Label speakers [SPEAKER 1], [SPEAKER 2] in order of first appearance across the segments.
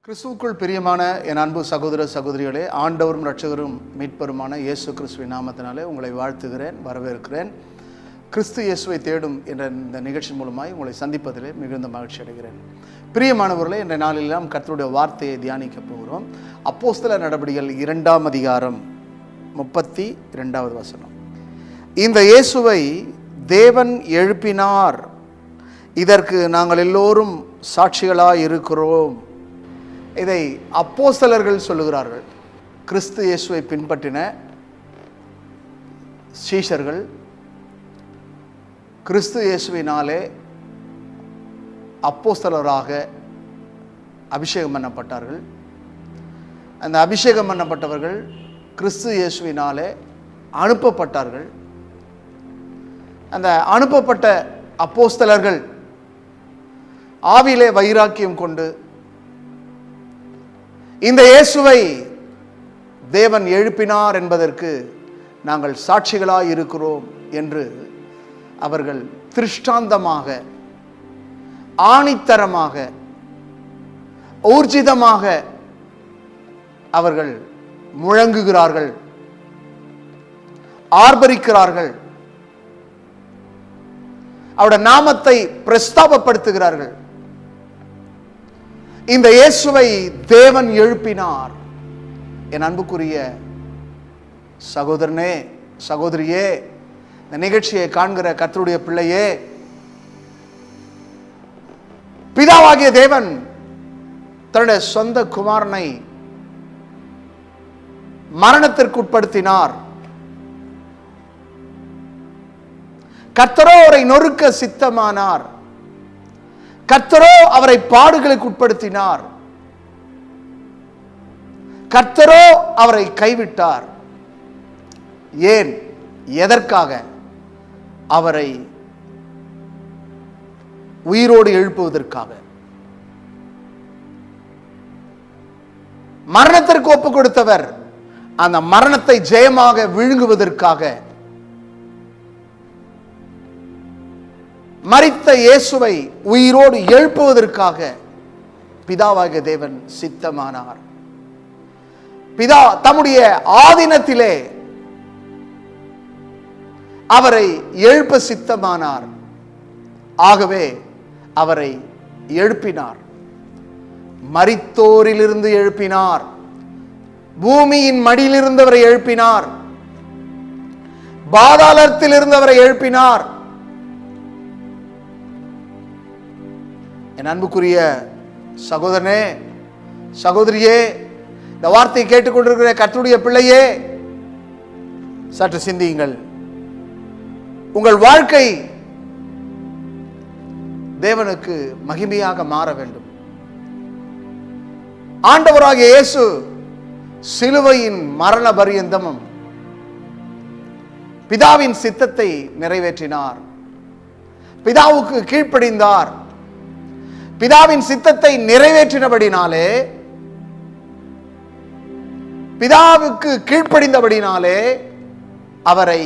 [SPEAKER 1] கிறிஸ்துவுக்குள் பிரியமான என் அன்பு சகோதர சகோதரிகளே, ஆண்டவரும் இரட்சகரும் மீட்பருமான இயேசு கிறிஸ்துவின் நாமத்தினாலே உங்களை வாழ்த்துகிறேன், வரவேற்கிறேன். கிறிஸ்து இயேசுவை தேடும் என்ற இந்த நிகழ்ச்சி மூலமாய் உங்களை சந்திப்பதிலே மிகுந்த மகிழ்ச்சி அடைகிறேன். பிரியமானவர்களே, இன்றைய நாளிலெல்லாம் கர்த்தருடைய வார்த்தையை தியானிக்க போகிறோம். அப்போஸ்தலர் நடபடிகள் 2ஆம் அதிகாரம் 32வது வசனம். இந்த இயேசுவை தேவன் எழுப்பினார், இதற்கு நாங்கள் எல்லோரும் சாட்சிகளாய் இருக்கிறோம். இதை அப்போஸ்தலர்கள் சொல்லுகிறார்கள். கிறிஸ்து இயேசுவை பின்பற்றின சீஷர்கள் கிறிஸ்து இயேசுவினாலே அப்போஸ்தலராக அபிஷேகம் பண்ணப்பட்டார்கள். அந்த அபிஷேகம் பண்ணப்பட்டவர்கள் கிறிஸ்து இயேசுவினாலே அனுப்பப்பட்டார்கள். அந்த அனுப்பப்பட்ட அப்போஸ்தலர்கள் ஆவியிலே வைராக்கியம் கொண்டு இந்த இயேசுவை தேவன் எழுப்பினார் என்பதற்கு நாங்கள் சாட்சிகளாய் இருக்கிறோம் என்று அவர்கள் திருஷ்டாந்தமாக, ஆணித்தரமாக, ஊர்ஜிதமாக அவர்கள் முழங்குகிறார்கள், ஆர்ப்பரிக்கிறார்கள், அவருடைய நாமத்தை பிரஸ்தாபப்படுத்துகிறார்கள். இந்த இயேசுவை தேவன் எழுப்பினார். என் அன்புக்குரிய சகோதரனே, சகோதரியே, இந்த நிகழ்ச்சியை காண்கிற கர்த்தருடைய பிள்ளையே, பிதாவாகிய தேவன் தன்னுடைய சொந்த குமாரனை மரணத்திற்கு உட்படுத்தினார். கர்த்தரோ அவரை நொறுக்க சித்தமானார். கர்த்தரோ அவரை பாடுகளுக்கு உட்படுத்தினார். கர்த்தரோ அவரை கைவிட்டார். ஏன்? எதற்காக? அவரை உயிரோடு எழுப்புவதற்காக, மரணத்திற்கு ஒப்பு கொடுத்தவர் அந்த மரணத்தை ஜெயமாக விழுங்குவதற்காக, மரித்த இயேசுவை உயிரோடு எழுப்புவதற்காக பிதாவாகிய தேவன் சித்தமானார். பிதா தம்முடைய ஆதீனத்திலே அவரை எழுப்ப சித்தமானார். ஆகவே அவரை எழுப்பினார். மரித்தோரிலிருந்து எழுப்பினார். பூமியின் மடியிலிருந்து அவரை எழுப்பினார். பாதாளத்தில் இருந்தவரை எழுப்பினார். என் அன்புக்குரிய சகோதரனே, சகோதரியே, இந்த வார்த்தையை கேட்டுக்கொண்டிருக்கிற கர்த்தருடைய பிள்ளையே, சற்று சிந்தியுங்கள். உங்கள் வாழ்க்கை தேவனுக்கு மகிமையாக மாற வேண்டும். ஆண்டவராகிய இயேசு சிலுவையின் மரண பரியந்தமும் பிதாவின் சித்தத்தை நிறைவேற்றினார். பிதாவுக்கு கீழ்ப்படிந்தார். பிதாவின் சித்தத்தை நிறைவேற்றினபடினாலே, பிதாவுக்கு கீழ்ப்படிந்தபடினாலே அவரை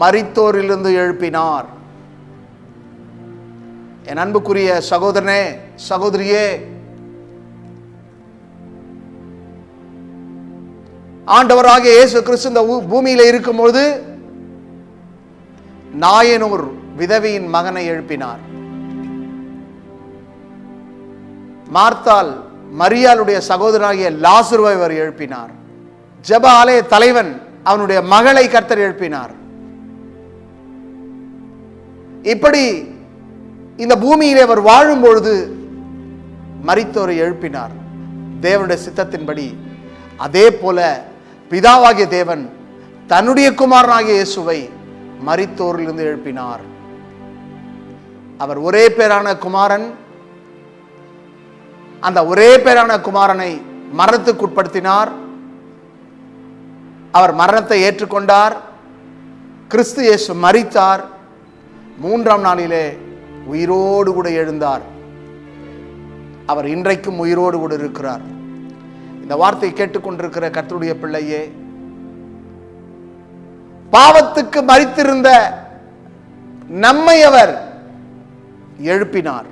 [SPEAKER 1] மரித்தோரிலிருந்து எழுப்பினார். என் அன்புக்குரிய சகோதரனே, சகோதரியே, ஆண்டவராகிய இயேசு கிறிஸ்து இந்த பூமியில இருக்கும்போது நாயனூர் விதவையின் மகனை எழுப்பினார். மார்த்தாள் மரியாளுடைய சகோதரனாகிய லாசருவை அவர் எழுப்பினார். ஜெப ஆலய தலைவன் அவனுடைய மகளை கர்த்தர் எழுப்பினார். இப்படி இந்த பூமியிலே அவர் வாழும் பொழுது மரித்தோரை எழுப்பினார் தேவனுடைய சித்தத்தின்படி. அதே போல பிதாவாகிய தேவன் தன்னுடைய குமாரனாகிய இயேசுவை மரித்தோரிலிருந்து எழுப்பினார். அவர் ஒரே பேரான குமாரன். அந்த ஒரே பேரான குமாரனை மரணத்துக்கு உட்படுத்தினார். அவர் மரணத்தை ஏற்றுக்கொண்டார். கிறிஸ்து இயேசு மரித்தார். 3ஆம் நாளிலே உயிரோடு கூட எழுந்தார். அவர் இன்றைக்கும் உயிரோடு கூட இருக்கிறார். இந்த வார்த்தையை கேட்டுக்கொண்டிருக்கிற கர்த்தருடைய பிள்ளையே, பாவத்துக்கு மரித்திருந்த நம்மை அவர் எழுப்பினார்.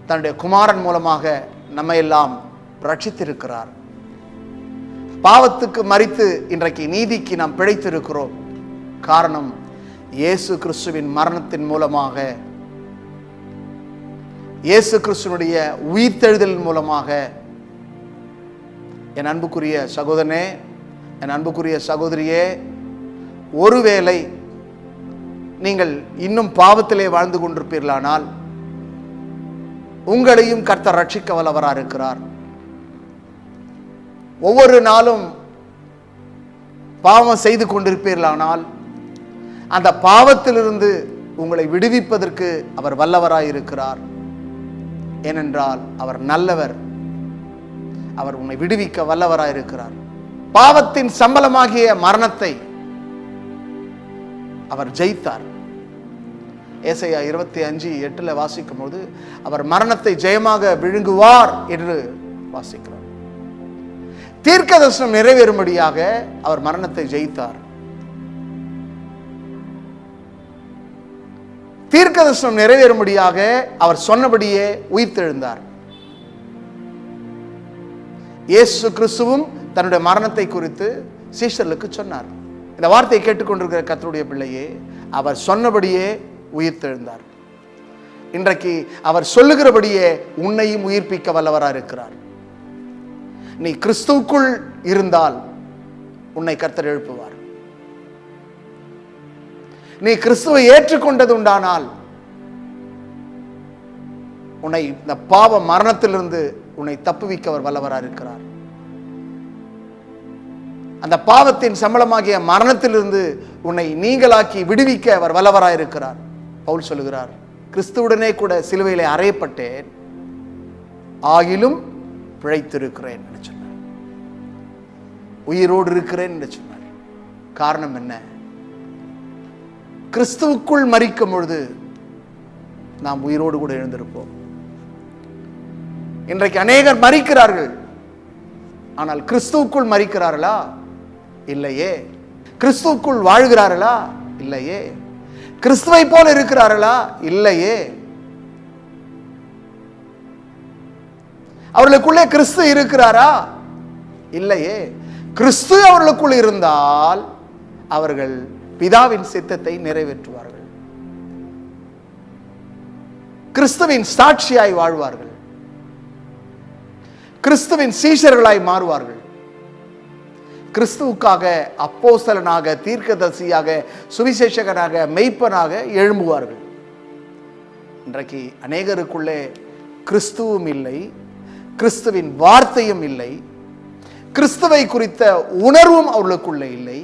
[SPEAKER 1] தன்னுடைய குமாரன் மூலமாக நம்ம எல்லாம் ரட்சித்திருக்கிறார். பாவத்துக்கு மரித்து இன்றைக்கு நீதிக்கு நாம் பிழைத்திருக்கிறோம். காரணம் இயேசு கிறிஸ்துவின் மரணத்தின் மூலமாக, இயேசு கிறிஸ்துவினுடைய உயிர்த்தெழுதல் மூலமாக. என் அன்புக்குரிய சகோதரனே, என் அன்புக்குரிய சகோதரியே, ஒருவேளை நீங்கள் இன்னும் பாவத்திலே வாழ்ந்து கொண்டிருப்பீர்களானால் உங்களையும் கர்த்தர் ரட்சிக்க வல்லவராக இருக்கிறார். ஒவ்வொரு நாளும் பாவம் செய்து கொண்டிருப்பீர்களானால் அந்த பாவத்திலிருந்து உங்களை விடுவிப்பதற்கு அவர் வல்லவராய் இருக்கிறார். ஏனென்றால் அவர் நல்லவர். அவர் உன்னை விடுவிக்க வல்லவராய் இருக்கிறார். பாவத்தின் சம்பளமாகிய மரணத்தை அவர் ஜெயித்தார். ஏசாயா 25:8 வாசிக்கும் போது அவர் மரணத்தை ஜெயமாக விழுங்குவார் என்று வாசிக்கிறார். தீர்க்கதரிசனம் நிறைவேறும்படியாக அவர் மரணத்தை ஜெயித்தார். தீர்க்கதரிசனம் நிறைவேறும்படியாக அவர் சொன்னபடியே உயிர்த்தெழுந்தார். இயேசு கிறிஸ்துவும் தன்னுடைய மரணத்தை குறித்து சீஷர்களுக்கு சொன்னார். இந்த வார்த்தையை கேட்டுக்கொண்டிருக்கிற கர்த்தருடைய பிள்ளையே, அவர் சொன்னபடியே உயிர்த்தெழுந்தார். இன்றைக்கு அவர் சொல்லுகிறபடியே உன்னையும் உயிர்ப்பிக்க வல்லவராக இருக்கிறார். நீ கிறிஸ்துவுக்குள் இருந்தால் உன்னை கர்த்தர் எழுப்புவார். நீ கிறிஸ்துவை ஏற்றுக்கொண்டது உண்டானால் உன்னை இந்த பாவ மரணத்திலிருந்து உன்னை தப்புவிக்க அவர் வல்லவராக இருக்கிறார். அந்த பாவத்தின் சம்பளமாகிய மரணத்திலிருந்து உன்னை நீங்களாக்கி விடுவிக்க அவர் வல்லவராக இருக்கிறார். பவுல் சொல்லுகிறார், கிறிஸ்துவுடனே கூட சிலுவையிலே அறையப்பட்டேன், ஆகிலும் பிழைத்திருக்கிறேன் என்று சொன்னார். உயிரோடு இருக்கிறேன் என்று சொன்னார். காரணம் என்ன? கிறிஸ்துவுக்குள் மரிக்கும் பொழுது நாம் உயிரோடு கூட எழுந்திருப்போம். இன்றைக்கு அநேகர் மரிக்கிறார்கள், ஆனால் கிறிஸ்துவுக்குள் மரிக்கிறார்களா? இல்லையே. கிறிஸ்துவுக்குள் வாழ்கிறார்களா? இல்லையே. கிறிஸ்துவை போல இருக்கிறார்களா? இல்லையே. அவர்களுக்குள்ளே கிறிஸ்து இருக்கிறாரா? இல்லையே. கிறிஸ்து அவர்களுக்குள் இருந்தால் அவர்கள் பிதாவின் சித்தத்தை நிறைவேற்றுவார்கள். கிறிஸ்துவின் சாட்சியாய் வாழ்வார்கள். கிறிஸ்துவின் சீஷர்களாய் மாறுவார்கள். கிறிஸ்துவுக்காக அப்போஸ்தலனாக, தீர்க்கதரிசியாக, சுவிசேஷகனாக, மெய்ப்பனாக எழும்புவார்கள். இன்றைக்கு அநேகருக்குள்ளே கிறிஸ்துவும் இல்லை, கிறிஸ்துவின் வார்த்தையும் இல்லை, கிறிஸ்துவை குறித்த உணர்வும் அவர்களுக்குள்ளே இல்லை,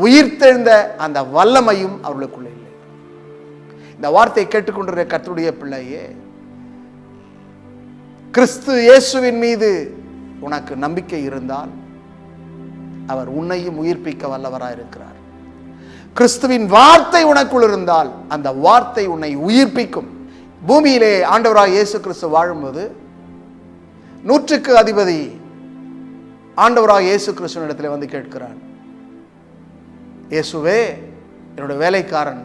[SPEAKER 1] உயிர்த்தெழுந்த அந்த வல்லமையும் அவர்களுக்குள்ளே இல்லை. இந்த வார்த்தையை கேட்டுக்கொண்டிருக்கிற கர்த்தருடைய பிள்ளையே, கிறிஸ்து இயேசுவின் மீது உனக்கு நம்பிக்கை இருந்தால் அவர் உன்னையும் உயிர்ப்பிக்க வல்லவராக இருக்கிறார். கிறிஸ்துவின் வார்த்தை உனக்குள் இருந்தால் அந்த வார்த்தை உன்னை உயிர்ப்பிக்கும். பூமியிலே ஆண்டவராக இயேசு கிறிஸ்து வாழும்போது 100க்கு அதிபதி ஆண்டவராக இயேசு கிறிஸ்துவினிடத்தில் வந்து கேட்கிறான், இயேசுவே, என்னுடைய வேலைக்காரன்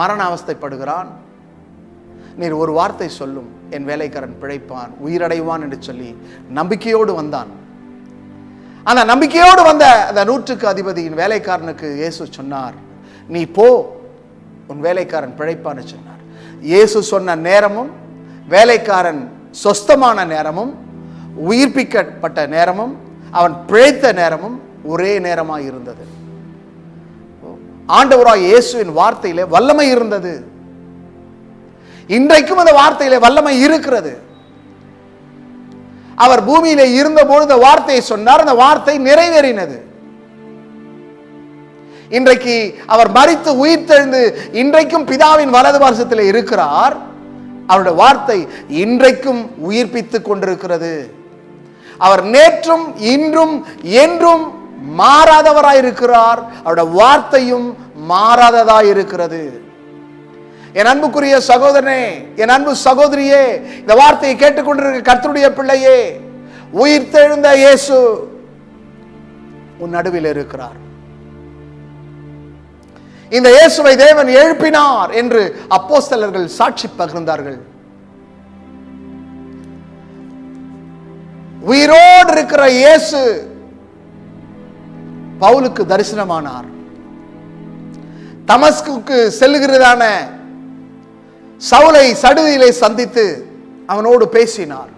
[SPEAKER 1] மரண அவஸ்தைப்படுகிறான், நீர் ஒரு வார்த்தை சொல்லும், என் வேலைக்காரன் பிழைப்பான், உயிரடைவான் என்று சொல்லி நம்பிக்கையோடு வந்தான். அந்த நம்பிக்கையோடு வந்த அந்த 100க்கு அதிபதியின் வேலைக்காரனுக்கு இயேசு சொன்னார், நீ போ, உன் வேலைக்காரன் பிழைப்பான்னு சொன்னார். இயேசு சொன்ன நேரமும் வேலைக்காரன் சொஸ்தமான நேரமும் உயிர்ப்பிக்கப்பட்ட நேரமும் அவன் பிழைத்த நேரமும் ஒரே நேரமாக இருந்தது. ஆண்டவராய் இயேசுவின் வார்த்தையிலே வல்லமை இருந்தது. இன்றைக்கும் அந்த வார்த்தையிலே வல்லமை இருக்கிறது. அவர் பூமியிலே இருந்தபோது அந்த வார்த்தையை சொன்னார், அந்த வார்த்தை நிறைவேறினது. இன்றைக்கு அவர் மரித்து உயிர்த்தெழுந்து இன்றைக்கும் பிதாவின் வலது பார்சத்தில் இருக்கிறார். அவருடைய வார்த்தை இன்றைக்கும் உயிர்ப்பித்துக் கொண்டிருக்கிறது. அவர் நேற்றும் இன்றும் என்றும் மாறாதவராயிருக்கிறார். அவருடைய வார்த்தையும் மாறாததாயிருக்கிறது. என் அன்புக்குரிய சகோதரனே, என் அன்பு சகோதரியே, இந்த வார்த்தையை கேட்டுக்கொண்டிருக்கிற கர்த்தருடைய பிள்ளையே, உயிர்த்தெழுந்த இயேசு உன் நடுவில் இருக்கிறார். இந்த இயேசுவை தேவன் எழுப்பினார் என்று அப்போஸ்தலர்கள் சாட்சி பகிர்ந்தார்கள். உயிரோடு இருக்கிற இயேசு பவுலுக்கு தரிசனமானார். தமஸ்குக்கு செல்லுகிறதான சவுலை சடுதியிலே சந்தித்து அவனோடு பேசினார்,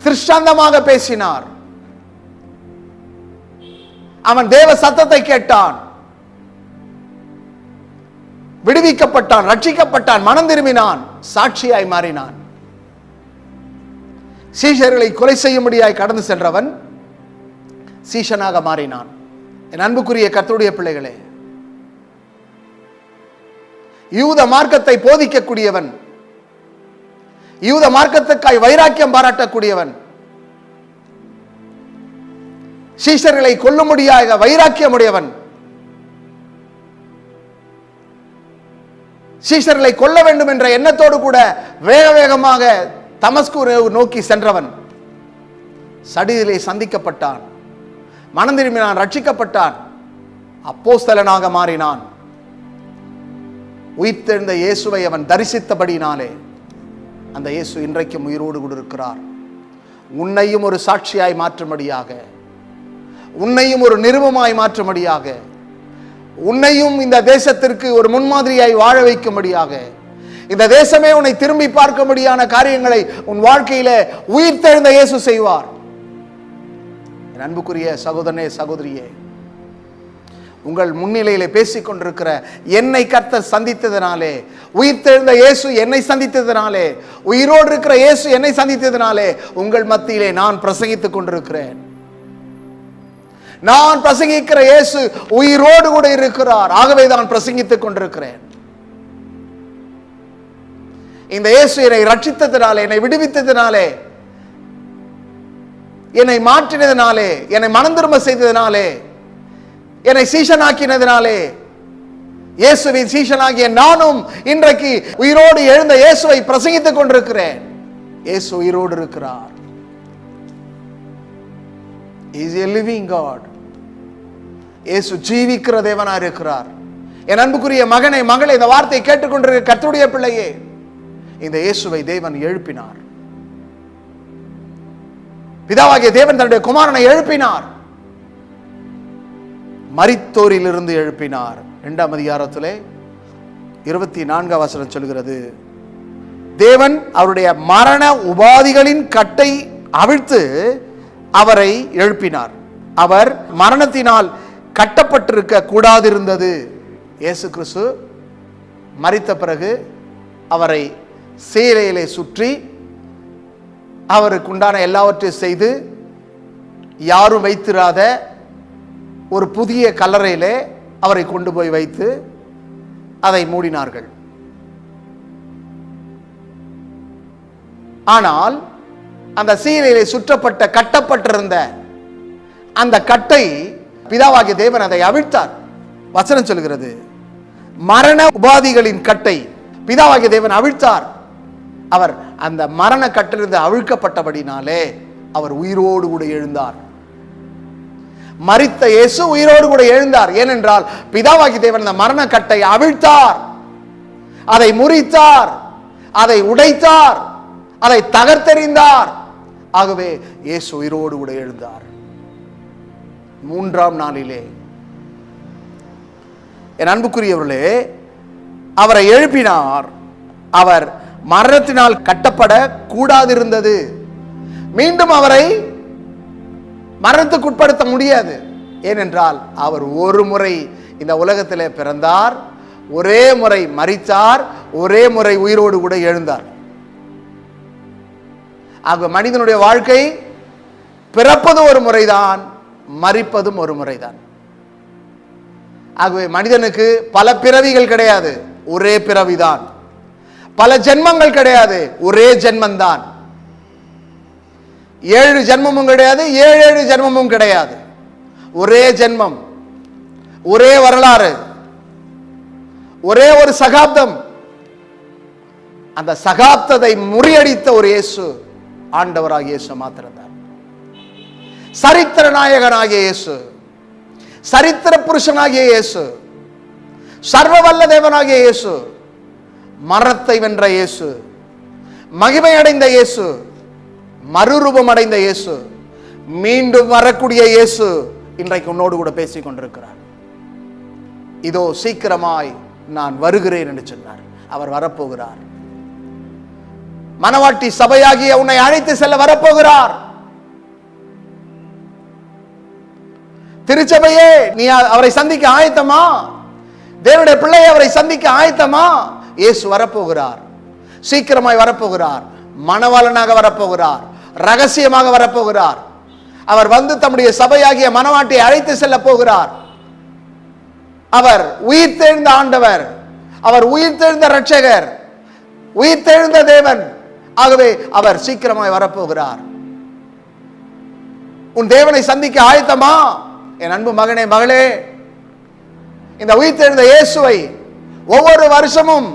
[SPEAKER 1] திருஷ்டாந்தமாக பேசினார். அவன் தேவ சத்தத்தை கேட்டான், விடுவிக்கப்பட்டான், ரட்சிக்கப்பட்டான், மனம் திரும்பினான், சாட்சியாய் மாறினான். சீஷர்களை கொலை செய்யும்படியாய் கடந்து சென்றவன் சீஷனாக மாறினான். என் அன்புக்குரிய கர்த்தருடைய பிள்ளைகளே, யூத மார்க்கத்தை போதிக்கக்கூடியவன், யூத மார்க்கத்துக்காய் வைராக்கியம் பாராட்டக்கூடியவன், சீஷர்களை கொல்லும்படியாக வைராக்கியமுடையவன், சீஷர்களை கொல்ல வேண்டும் என்ற எண்ணத்தோடு கூட வேக வேகமாக தமஸ்கு நோக்கி சென்றவன் சடிதிலே சந்திக்கப்பட்டான், மனம் திரும்பினான், ரட்சிக்கப்பட்டான், அப்போஸ்தலனாக மாறினான். உயிர்த்தெழுந்த இயேசுவை அவன் தரிசித்தபடினாலே அந்த இயேசு இன்றைக்கும் உயிரோடு கூட இருக்கிறார். உன்னையும் ஒரு சாட்சியாய் மாற்றும்படியாக, உன்னையும் ஒரு நிருபமாய் மாற்றும்படியாக, உன்னையும் இந்த தேசத்திற்கு ஒரு முன்மாதிரியாய் வாழ வைக்கும்படியாக, இந்த தேசமே உன்னை திரும்பி பார்க்கும்படியான காரியங்களை உன் வாழ்க்கையில உயிர்த்தெழுந்த இயேசு செய்வார். என் அன்புக்குரிய சகோதரனே, சகோதரியே, உங்கள் முன்னிலையிலே பேசிக் கொண்டிருக்கிற என்னை கர்த்தர் சந்தித்ததினாலே, உயிர்த்தெழுந்த இயேசு என்னை சந்தித்ததினாலே, உயிரோடு இருக்கிற இயேசு என்னை சந்தித்ததினாலே உங்கள் மத்தியிலே நான் பிரசங்கித்துக் கொண்டிருக்கிறேன். நான் பிரசங்கிக்கிற இயேசு உயிரோடு கூட இருக்கிறார். ஆகவே தான் பிரசங்கித்துக் கொண்டிருக்கிறேன். இந்த இயேசு என்னை ரட்சித்ததினாலே, என்னை விடுவித்ததினாலே, என்னை மாற்றினதினாலே, என்னை மனம் திரும்ப செய்ததினாலே, என்னை சீஷனாக்கினதினாலே, இயேசுவின் சீஷனாகிய நானும் இன்றைக்கு உயிரோடு எழுந்த இயேசுவை பிரசங்கித்துக் கொண்டிருக்கிறேன். இயேசு உயிரோடு இருக்கிறார். He is a living God. இயேசு ஜீவிக்கிற தேவனாய் இருக்கிறார். என் அன்புக்குரிய மகனே, மகளே, இந்த வார்த்தையை கேட்டுக்கொண்டிருக்கிற கர்த்தருடைய பிள்ளையே, இந்த இயேசுவை தேவன் எழுப்பினார். பிதாவாகிய தேவன் தன்னுடைய குமாரனை எழுப்பினார். மரித்தோரிலிருந்து எழுப்பினார். 2ஆம் அதிகாரத்திலே 24ஆம் வசனம் சொல்கிறது, தேவன் அவருடைய மரண உபாதிகளின் கட்டை அவிழ்த்து அவரை எழுப்பினார். அவர் மரணத்தினால் கட்டப்பட்டிருக்க கூடாதிருந்தது. இயேசு கிறிஸ்து மரித்த பிறகு அவரை சீலையிலே சுற்றி அவருக்கு உண்டான எல்லாவற்றையும் செய்து யாரும் வைத்திராத ஒரு புதிய கல்லறையிலே அவரை கொண்டு போய் வைத்து அதை மூடினார்கள். ஆனால் அந்த சீலையிலே சுற்றப்பட்ட கட்டப்பட்டிருந்த அந்த கட்டை பிதாவாகிய தேவன் அதை அவிழ்த்தார். வசனம் சொல்கிறது, மரண உபாதிகளின் கட்டை பிதாவாகிய தேவன் அவிழ்த்தார். அவர் அந்த மரண கட்டிலிருந்து அவிழ்க்கப்பட்டபடினாலே அவர் உயிரோடு கூட எழுந்தார். மரித்த இயேசு உயிரோடு கூட எழுந்தார். ஏனென்றால் பிதாவாகிய தேவன் அந்த மரண கட்டை அவிழ்த்தார், அதை முறித்தார், அதை உடைத்தார், அதை தகர்த்தெறிந்தார். ஆகவே இயேசு உயிரோடு கூட எழுந்தார். 3ஆம் நாளிலே என் அன்புக்குரியவர்களே, அவரை எழுப்பினார். அவர் மரணத்தினால் கட்டப்பட கூடாதிருந்தது. மீண்டும் அவரை மரணத்துக்கு உட்படுத்த முடியாது. ஏனென்றால் அவர் ஒரு முறை இந்த உலகத்திலே பிறந்தார், ஒரே முறை மரித்தார், ஒரே முறை உயிரோடு கூட எழுந்தார். ஆக மனிதனுடைய வாழ்க்கை பிறப்பது ஒரு முறைதான், மரிப்பதும் ஒரு முறைதான். ஆகவே மனிதனுக்கு பல பிறவிகள் கிடையாது, ஒரே பிறவிதான். பல ஜென்மங்கள் கிடையாது, ஒரே ஜென்மந்தான். 7 ஜென்மமும் கிடையாது, 7 ஜென்மமும் கிடையாது. ஒரே ஜென்மம், ஒரே வரலாறு, ஒரே ஒரு சகாப்தம். அந்த சகாப்தத்தை முறியடித்த ஒரு இயேசு ஆண்டவராகிய இயேசு மாத்திரம்தான். சரித்திர நாயகனாகிய இயேசு, சரித்திர புருஷனாகிய இயேசு, சர்வவல்ல தேவனாகிய இயேசு, மரணத்தை வென்ற இயேசு, மகிமை அடைந்த இயேசு, மறுரூபம் அடைந்த இயேசு, மீண்டும் வரக்கூடிய இயேசு இன்றைக்கு உன்னோடு கூட பேசிக் கொண்டிருக்கிறார். இதோ சீக்கிரமாய் நான் வருகிறேன் என்று சொன்னார். அவர் வரப்போகிறார். மனவாட்டி சபையாகிய உன்னை அழைத்து செல்ல வரப்போகிறார். திருச்சபையே, நீ அவரை சந்திக்க ஆயத்தமா? தேவனுடைய பிள்ளையை அவரை சந்திக்க ஆயத்தமா? இயேசு வரப்போகிறார். சீக்கிரமாய் வரப்போகிறார். மணவாளனாக வரப்போகிறார். ரகசியமாக வரப்போகிறார். அவர் வந்து தம்முடைய சபையாகிய மனவாட்டியை அழைத்து செல்ல போகிறார். அவர் உயிர்த்தெழுந்த ஆண்டவர், அவர் உயிர்த்தெழுந்த இரட்சகர், உயிர்த்தெழுந்த தேவன். ஆகவே அவர் சீக்கிரமாய் வரப்போகிறார். உன் தேவனை சந்திக்க ஆயத்தமா? என் அன்பு மகனே, மகளே, இந்த உயிர்த்தெழுந்த இயேசுவை ஒவ்வொரு வருஷமும்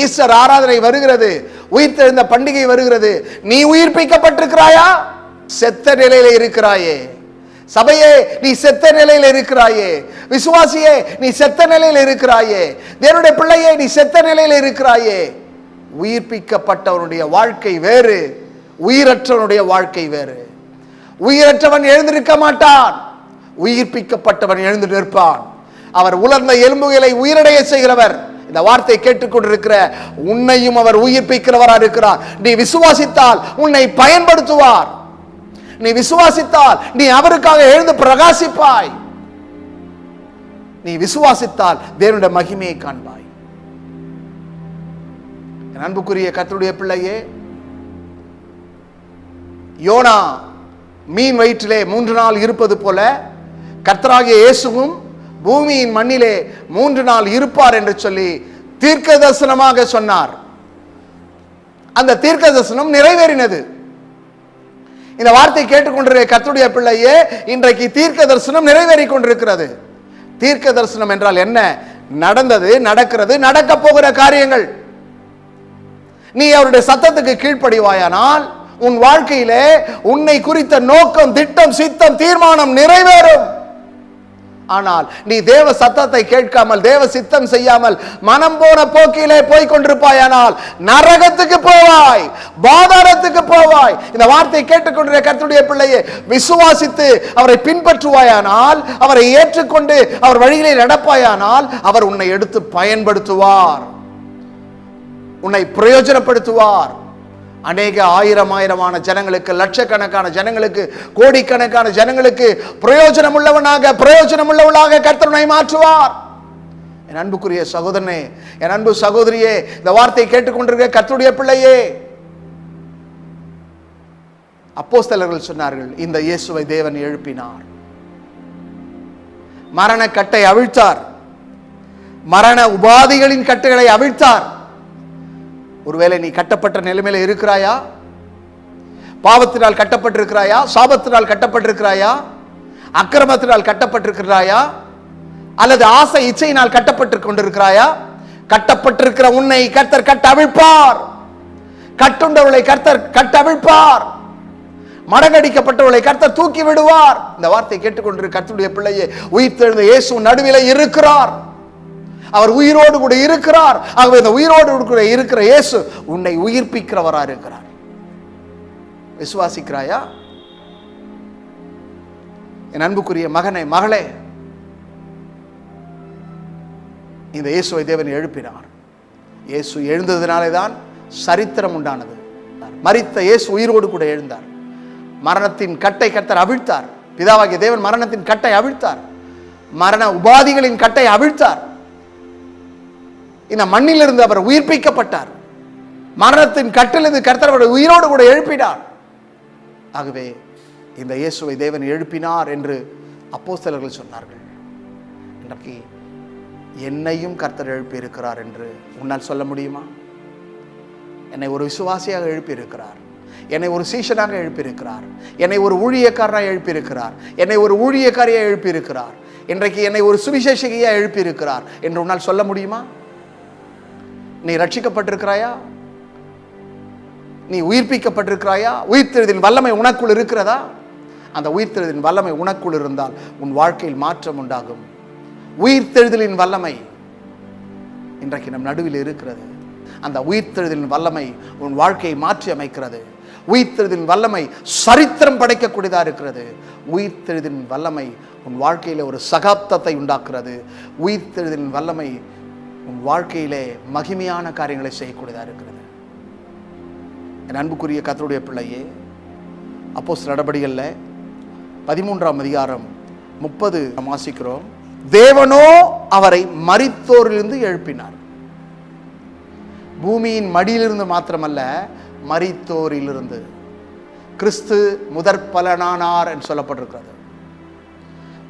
[SPEAKER 1] ஈஸ்டர் ஆராதனை வருகிறது, உயிர்த்தெழுந்த பண்டிகை வருகிறது. நீ உயிர்ப்பிக்கப்பட்டிருக்கிறாயா? செத்த நிலையில இருக்கிறாயே. சபையே, நீ செத்த நிலையில் இருக்கிறாயே. விசுவாசியே, நீ செத்த நிலையில் இருக்கிறாயே. தேவனுடைய பிள்ளையே, நீ செத்த நிலையில் இருக்கிறாயே. உயிர்ப்பிக்கப்பட்டவனுடைய வாழ்க்கை வேறு, உயிரற்றவனுடைய வாழ்க்கை வேறு. உயிரற்றவன் எழுந்திருக்க மாட்டான், உயிர்ப்பிக்கப்பட்டவன் எழுந்து நிற்பான். அவர் உலர்ந்த எலும்புகளை உயிரடைய செய்கிறவர். இந்த வார்த்தை கேட்டுக்கொண்டிருக்கிற உன்னையும் அவர் உயிர்ப்பிக்கிறவராக இருக்கிறார். நீ விசுவாசித்தால் உன்னை பயன்படுத்துவார். நீ விசுவாசித்தால் நீ அவருக்காக எழுந்து பிரகாசிப்பாய். நீ விசுவாசித்தால் தேவனுடைய மகிமையை காண்பாய். என் அன்புக்குரிய கர்த்தருடைய பிள்ளையே, யோனா மீன் வயிற்றிலே 3 நாள் இருப்பது போல கர்த்தராகிய இயேசுவும் பூமியின் மண்ணிலே 3 நாள் இருப்பார் என்று சொல்லி தீர்க்க தரிசனமாக சொன்னார். அந்த தீர்க்க தரிசனம் நிறைவேறினது. இந்த வார்த்தை கேட்டுக்கொண்டிருக்கிற கர்த்தருடைய பிள்ளையே, இன்றைக்கு தீர்க்க தரிசனம் நிறைவேறி கொண்டிருக்கிறது. தீர்க்க தரிசனம் என்றால் என்ன? நடந்தது, நடக்கிறது, நடக்க போகிற காரியங்கள். நீ அவருடைய சத்தத்துக்கு கீழ்ப்படிவாயானால் உன் வாழ்க்கையிலே உன்னை குறித்த நோக்கம், திட்டம், சித்தம், தீர்மானம் நிறைவேறும். ஆனால் நீ தேவ சத்தத்தை கேட்காமல், தேவ சித்தம் செய்யாமல் மனம் போன போக்கிலே போய் கொண்டிருப்பாயானால் நரகத்துக்கு போவாய், பாதாளத்துக்கு போவாய். இந்த வார்த்தை கேட்டுக்கொண்டிருக்கிற கர்த்தருடைய பிள்ளையே, விசுவாசித்து அவரை பின்பற்றுவாயானால், அவரை ஏற்றுக்கொண்டு அவர் வழியிலே நடப்பாயானால் அவர் உன்னை எடுத்து பயன்படுத்துவார், உன்னை பிரயோஜனப்படுத்துவார். அநேக ஆயிரமான ஜனங்களுக்கு, லட்சக்கணக்கான ஜனங்களுக்கு, கோடிக்கணக்கான ஜனங்களுக்கு பிரயோஜனம் உள்ளவளாக கர்த்தர் உன்னை மாற்றுவார். என் அன்புக்குரிய சகோதரனே, என் அன்பு சகோதரியே, இந்த வார்த்தை கேட்டுக்கொண்டிருக்கிற கர்த்தருடைய பிள்ளையே, அப்போஸ்தலர்கள் சொன்னார்கள், இந்த இயேசுவை தேவன் எழுப்பினார். மரண கட்டை அவிழ்த்தார், மரண உபாதிகளின் கட்டுகளை அவிழ்த்தார். ஒருவேளை நீ கட்டப்பட்ட நிலைமையில இருக்கிறாயா? பாவத்தினால் கட்டப்பட்டிருக்கிறாயா? சாபத்தினால் கட்டப்பட்டிருக்கிறாயா? அக்கிரமத்தினால் கட்டப்பட்டிருக்கிறாயா? அல்லது ஆசை இச்சையினால் கட்டப்பட்டு கொண்டிருக்கிறாயா? கட்டப்பட்டிருக்கிற உன்னை கர்த்தர் கட்ட அவிழ்ப்பார். கட்டுண்டவளை கர்த்தர் கட்ட அவிழ்ப்பார். மடங்கடிக்கப்பட்டவளை கர்த்தர் தூக்கி விடுவார். இந்த வார்த்தை கேட்டுக்கொண்டிருக்கிற கர்த்தருடைய பிள்ளையே, உயிர்த்தெழுந்த இயேசு நடுவில் இருக்கிறார். அவர் உயிரோடு கூட இருக்கிறார். ஆகவே இந்த உயிரோடு கூட இருக்கிற இயேசு உன்னை உயிர்ப்பிக்கிறவராக இருக்கிறார். விசுவாசிக்கிறாயா? என் அன்புக்குரிய மகனே, மகளே, இந்த இயேசுவை தேவன் எழுப்பினார். இயேசு எழுந்ததினாலே தான் சரித்திரம் உண்டானது. மரித்த இயேசு உயிரோடு கூட எழுந்தார். மரணத்தின் கட்டை கர்த்தர் அவிழ்த்தார். பிதாவாகிய தேவன் மரணத்தின் கட்டை அவிழ்த்தார். மரண உபாதிகளின் கட்டை அவிழ்த்தார். இந்த மண்ணிலிருந்து அவர் உயிர்ப்பிக்கப்பட்டார். மரணத்தின் கட்டிலிருந்து கர்த்தர் அவரை உயிரோடு கூட எழுப்பினார். ஆகவே இந்த இயேசுவை தேவன் எழுப்பினார் என்று அப்போஸ்தலர்கள் சொன்னார்கள். இன்றைக்கு என்னையும் கர்த்தர் எழுப்பி இருக்கிறார் என்று உன்னால் சொல்ல முடியுமா? என்னை ஒரு விசுவாசியாக எழுப்பி இருக்கிறார், என்னை ஒரு சீஷனாக எழுப்பி இருக்கிறார், என்னை ஒரு ஊழியக்காரனாக எழுப்பி இருக்கிறார், என்னை ஒரு ஊழியக்காரியாக எழுப்பி இருக்கிறார், இன்றைக்கு என்னை ஒரு சுவிசேஷகியாக எழுப்பி இருக்கிறார் என்று உன்னால் சொல்ல முடியுமா? நீ ரட்சிக்கப்பட்டிருக்கிறாயா? நீ உயிர்ப்பிக்கப்பட்டிருக்கிறாயா? உயிர்த்தெழுதலின் வல்லமை உனக்குள் இருக்கிறதா? அந்த உயிர்த்தெழுதலின் வல்லமை உனக்குள் இருந்தால் உன் வாழ்க்கையில் மாற்றம் உண்டாகும். உயிர்த்தெழுதலின் வல்லமை இன்றைக்கு நம் நடுவில் இருக்கிறது. அந்த உயிர்த்தெழுதலின் வல்லமை உன் வாழ்க்கையை மாற்றி அமைக்கிறது. உயிர்த்தெழுதலின் வல்லமை சரித்திரம் படைக்கக்கூடியதாக இருக்கிறது. உயிர்த்தெழுதலின் வல்லமை உன் வாழ்க்கையில ஒரு சகாப்தத்தை உண்டாக்குறது. உயிர்த்தெழுதலின் வல்லமை உன் வாழ்க்கையிலே மகிமையான காரியங்களை செய்யக்கூடியதாக இருக்கிறது. என் அன்புக்குரிய கர்த்தருடைய பிள்ளையே, அப்போஸ்தலர் நடபடிகளில் 13ஆம் அதிகாரம் 30 வாசிக்கிறோம். தேவனோ அவரை மரித்தோரிலிருந்து எழுப்பினார். பூமியின் மடியிலிருந்து மாத்திரமல்ல, மரித்தோரிலிருந்து. கிறிஸ்து முதற் பலனானார் என்று சொல்லப்பட்டிருக்கிறது.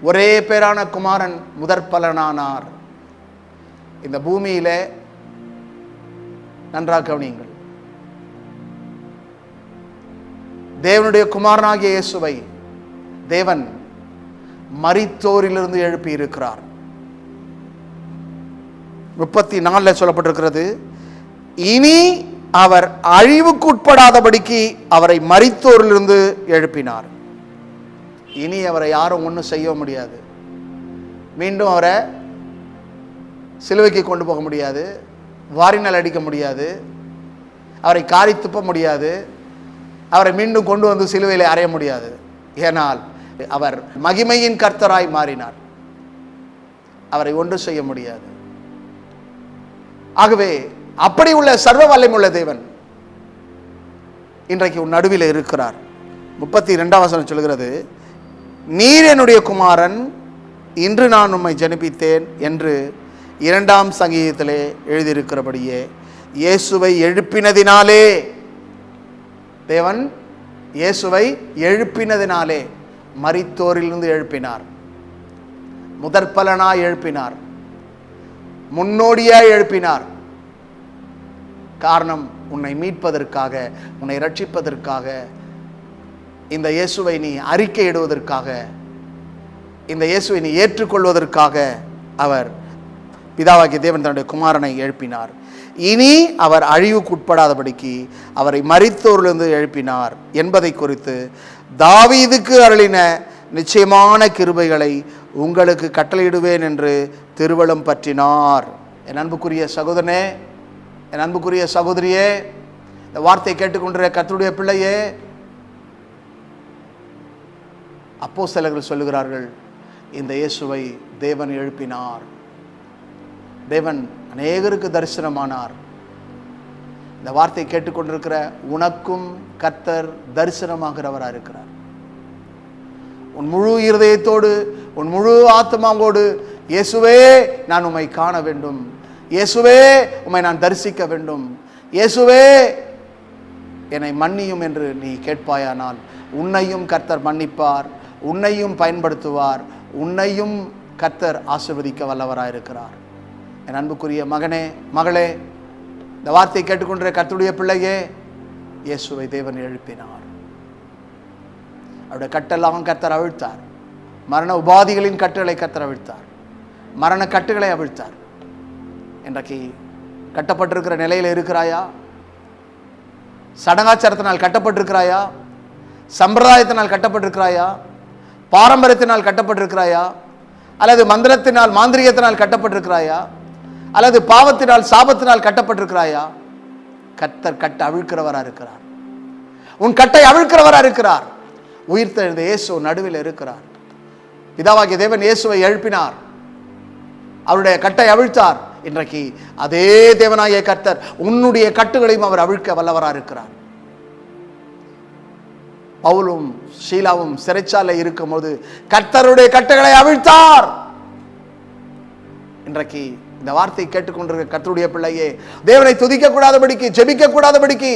[SPEAKER 1] ஒரே பேரான குமாரன் முதற் பலனானார். இந்த பூமியில நன்றாக கவனியுங்கள், தேவனுடைய குமாரனாகிய இயேசுவை தேவன் மரித்தோரிலிருந்து எழுப்பி இருக்கிறார். 34 சொல்லப்பட்டிருக்கிறது, இனி அவர் அழிவுக்கு உட்படாதபடிக்கு அவரை மரித்தோரிலிருந்து எழுப்பினார். இனி அவரை யாரும் ஒன்றும் செய்ய முடியாது. மீண்டும் அவரை சிலுவைக்கு கொண்டு போக முடியாது, வாரினால் அடிக்க முடியாது, அவரை காரி துப்ப முடியாது, அவரை மீண்டும் கொண்டு வந்து சிலுவையில் அறைய முடியாது. ஏனால் அவர் மகிமையின் கர்த்தராய் மாறினார். அவரை ஒன்று செய்ய முடியாது. ஆகவே அப்படி உள்ள சர்வ வல்லமையுள்ள தேவன் இன்றைக்கு உன் நடுவில் இருக்கிறார். 32ஆம் வசனம் சொல்கிறது, நீர் என்னுடைய குமாரன், இன்று நான் உம்மை ஜனிப்பித்தேன் என்று 2ஆம் சங்கீதத்திலே எழுதியிருக்கிறபடியே இயேசுவை எழுப்பினதினாலே, தேவன் இயேசுவை எழுப்பினதினாலே மரித்தோரிலிருந்து எழுப்பினார். முதற்பலனாய் எழுப்பினார், முன்னோடியாய் எழுப்பினார். காரணம், உன்னை மீட்பதற்காக, உன்னை ரட்சிப்பதற்காக, இந்த இயேசுவை நீ அறிக்கையிடுவதற்காக, இந்த இயேசுவை நீ ஏற்றுக்கொள்வதற்காக அவர் பிதாவாகிய தேவன் தன்னுடைய குமாரனை எழுப்பினார். இனி அவர் அழிவுக்கு உட்படாதபடிக்கு அவரை மரித்தோரிலிருந்து எழுப்பினார் என்பதை குறித்து தாவீதுக்கு அருளின நிச்சயமான கிருபைகளை உங்களுக்கு கட்டளையிடுவேன் என்று திருவலம் பற்றினார். என் அன்புக்குரிய சகோதரனே, என் அன்புக்குரிய சகோதரியே, இந்த வார்த்தையை கேட்டுக்கொண்டிருக்கிற கர்த்தருடைய பிள்ளையே, அப்போஸ்தலர்கள் சொல்லுகிறார்கள், இந்த இயேசுவை தேவன் எழுப்பினார். தேவன் அநேகருக்கு தரிசனமானார். இந்த வார்த்தையை கேட்டுக்கொண்டிருக்கிற உனக்கும் கர்த்தர் தரிசனமாகிறவராக இருக்கிறார். உன் முழு இருதயத்தோடு, உன் முழு ஆத்மாவோடு, இயேசுவே நான் உம்மை காண வேண்டும், இயேசுவே உம்மை நான் தரிசிக்க வேண்டும், இயேசுவே என்னை மன்னியும் என்று நீ கேட்பாயானால் உன்னையும் கர்த்தர் மன்னிப்பார், உன்னையும் பயன்படுத்துவார், உன்னையும் கர்த்தர் ஆசீர்வதிக்க வல்லவராக இருக்கிறார். என் அன்புக்குரிய மகனே, மகளே, இந்த வார்த்தையை கேட்டுக்கொண்ட கர்த்தருடைய பிள்ளையே, இயேசுவை தேவன் எழுப்பினார். அவருடைய கட்டெல்லாம் கர்த்தர் அவிழ்த்தார். மரண உபாதிகளின் கட்டுகளை கர்த்தர் அவிழ்த்தார். மரண கட்டுகளை அவிழ்த்தார். இன்றைக்கு கட்டப்பட்டிருக்கிற நிலையில் இருக்கிறாயா? சடங்காச்சாரத்தினால் கட்டப்பட்டிருக்கிறாயா? சம்பிரதாயத்தினால் கட்டப்பட்டிருக்கிறாயா? பாரம்பரியத்தினால் கட்டப்பட்டிருக்கிறாயா? அல்லது மந்திரத்தினால், மாந்திரிகத்தினால் கட்டப்பட்டிருக்கிறாயா? அல்லது பாவத்தினால், சாபத்தினால் கட்டப்பட்டிருக்கிறாயா? கர்த்தர் கட்ட அவிழ்க்கிறவரா இருக்கிறார். உன் கட்டை அவிழ்க்கிறவரா இருக்கிறார். உயிர்த்தெழுந்த இயேசு நடுவில் இருக்கிறார். பிதாவாகிய தேவன் இயேசுவை எழுப்பினார், அவருடைய கட்டை அவிழ்த்தார். இன்றைக்கு அதே தேவனாகிய கர்த்தர் உன்னுடைய கட்டுகளையும் அவர் அவிழ்க்க வல்லவரா இருக்கிறார். பவுலும் ஷீலாவும் சிறைச்சாலை இருக்கும் போது கர்த்தருடைய கட்டுகளை அவிழ்த்தார். இன்றைக்கு இந்த வார்த்தை கேட்டுக்கொண்டிருக்கிற கர்த்தருடைய பிள்ளையே, தேவனை துதிக்க கூடாதபடிக்கு, ஜெபிக்க கூடாதபடிக்கு,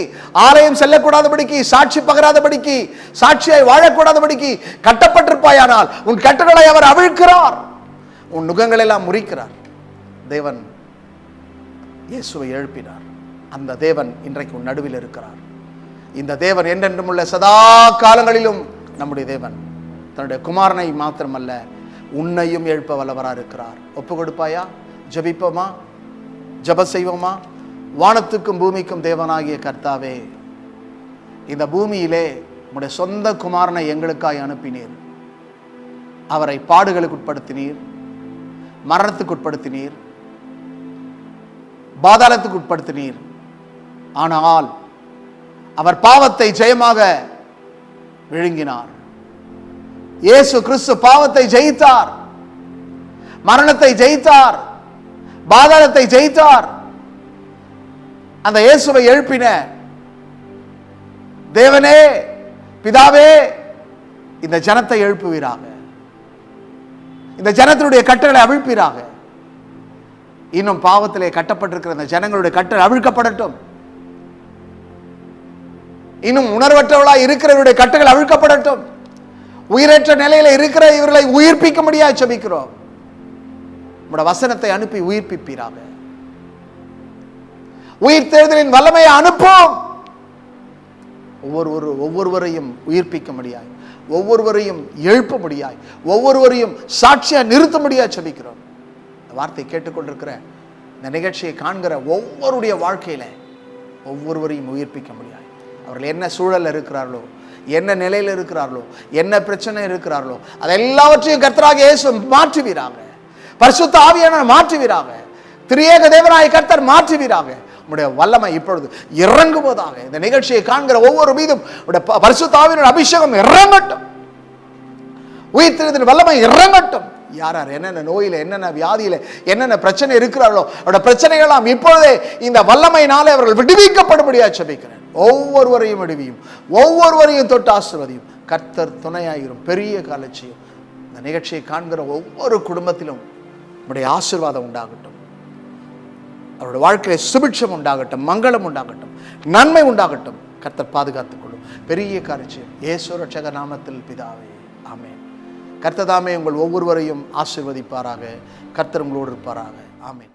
[SPEAKER 1] ஆலயம் செல்லக்கூடாதபடிக்கு, சாட்சி பகராதபடிக்கு, சாட்சியாய் வாழக்கூடாதபடிக்கு கட்டப்பட்டிருப்பாயானால் உன் கட்டுகளை அவர் அவிழ்க்கிறார், உன் நுகங்களை எல்லாம் முறிக்கிறார். தேவன் இயேசுவை எழுப்பினார். அந்த தேவன் இன்றைக்கு உன் நடுவில் இருக்கிறார். இந்த தேவன் என்றென்றும் உள்ள சதா காலங்களிலும் நம்முடைய தேவன் தன்னுடைய குமாரனை மாத்திரமல்ல, உன்னையும் எழுப்ப வல்லவராக இருக்கிறார். ஒப்பு கொடுப்பாயா? ஜெபிப்போமா? ஜெப செய்வோமா? வானத்துக்கும் பூமிக்கும் தேவனாகிய கர்த்தாவே, இந்த பூமியிலே உம்முடைய சொந்த குமாரனை எங்களுக்காய் அனுப்பினீர். அவரை பாடுகளுக்கு உட்படுத்தினீர், மரணத்துக்கு உட்படுத்தினீர், பாதாளத்துக்கு உட்படுத்தினீர். ஆனால் அவர் பாவத்தை ஜெயமாக விழுங்கினார். இயேசு கிறிஸ்து பாவத்தை ஜெயித்தார், மரணத்தை ஜெயித்தார், பாதாளத்தை ஜெயித்தார். அந்த இயேசுவை எழுப்பின தேவனே, பிதாவே, இந்த ஜனத்தை எழுப்புவீராக, இந்த ஜனத்தினுடைய கட்டளை அவிழ்ப்பீராக. இன்னும் பாவத்திலே கட்டப்பட்டிருக்கிற இந்த ஜனங்களுடைய கட்டளை அவிழ்க்கப்படட்டும். இன்னும் உணர்வற்றவர்களாய் இருக்கிறவருடைய கட்டுகள் அவிழ்க்கப்படட்டும். உயிரற்ற நிலையில இருக்கிற இவர்களை உயிர்ப்பிக்க முடியாது ஜெபிக்கிறோம். உம்முடைய வசனத்தை அனுப்பி உயிர்ப்பிப்பீராக. உயிர் தேர்தலின் வல்லமையை அனுப்பும். ஒவ்வொருவரையும் உயிர்ப்பிக்க முடியாது, ஒவ்வொருவரையும் எழுப்ப முடியாது, ஒவ்வொருவரையும் சாட்சியா நிறுத்த முடியாது ஜெபிக்கிறோம். இந்த வார்த்தை கேட்டுக்கொண்டிருக்கிற, இந்த நிகழ்ச்சியை காண்கிற ஒவ்வொருடைய வாழ்க்கையில ஒவ்வொருவரையும் உயிர்ப்பிக்க முடியாது. அவர்கள் என்ன சூழல் இருக்கிறார்களோ, என்ன நிலையில் இருக்கிறார்களோ, என்ன பிரச்சனை இருக்கிறார்களோ, அது எல்லாவற்றையும் கர்த்தராகிய இயேசு மாற்றுவீராக. பரிசுத்த ஆவியானவர் மாற்றுவீராக. திரியேக தேவனாகிய கர்த்தர் மாற்றுவீராக. உம்முடைய வல்லமை இப்பொழுது இறங்குவதாக. இந்த நிகழ்ச்சியை காண்கிற ஒவ்வொரு மீதும் பரிசுத்த ஆவியானவர் அபிஷேகம் இறங்கட்டும். உயிர்த்தெழுதலின் வல்லமை இறங்கட்டும். யார் யார் என்னென்ன நோயில, என்னென்ன வியாதியில, என்னென்ன பிரச்சனை இருக்கிறார்களோ அவருடைய பிரச்சனைகளாம் இப்பொழுதே இந்த வல்லமையினாலே அவர்கள் விடுவிக்கப்படும்படியாக ஜெபிக்கிறேன். ஒவ்வொருவரையும் விடுவியும், ஒவ்வொருவரையும் தொட்டு ஆசீர்வதியும். கர்த்தர் துணையாயிரும், பெரிய காலட்சியம். இந்த நிகழ்ச்சியை காண்கிற ஒவ்வொரு குடும்பத்திலும் உம்முடைய ஆசீர்வாதம் உண்டாகட்டும். அவருடைய வாழ்க்கையில சுபிட்சம் உண்டாகட்டும், மங்களம் உண்டாகட்டும், நன்மை உண்டாகட்டும். கர்த்தர் பாதுகாத்துக் கொள்ளும். பெரிய காலட்சியம் இயேசு ரட்சக நாமத்தில் பிதாவே, ஆமென். கர்த்தர் தாமே உங்கள் ஒவ்வொருவரையும் ஆசீர்வதிப்பாராக. கர்த்தர் உங்களோடு இருப்பாராக. ஆமென்.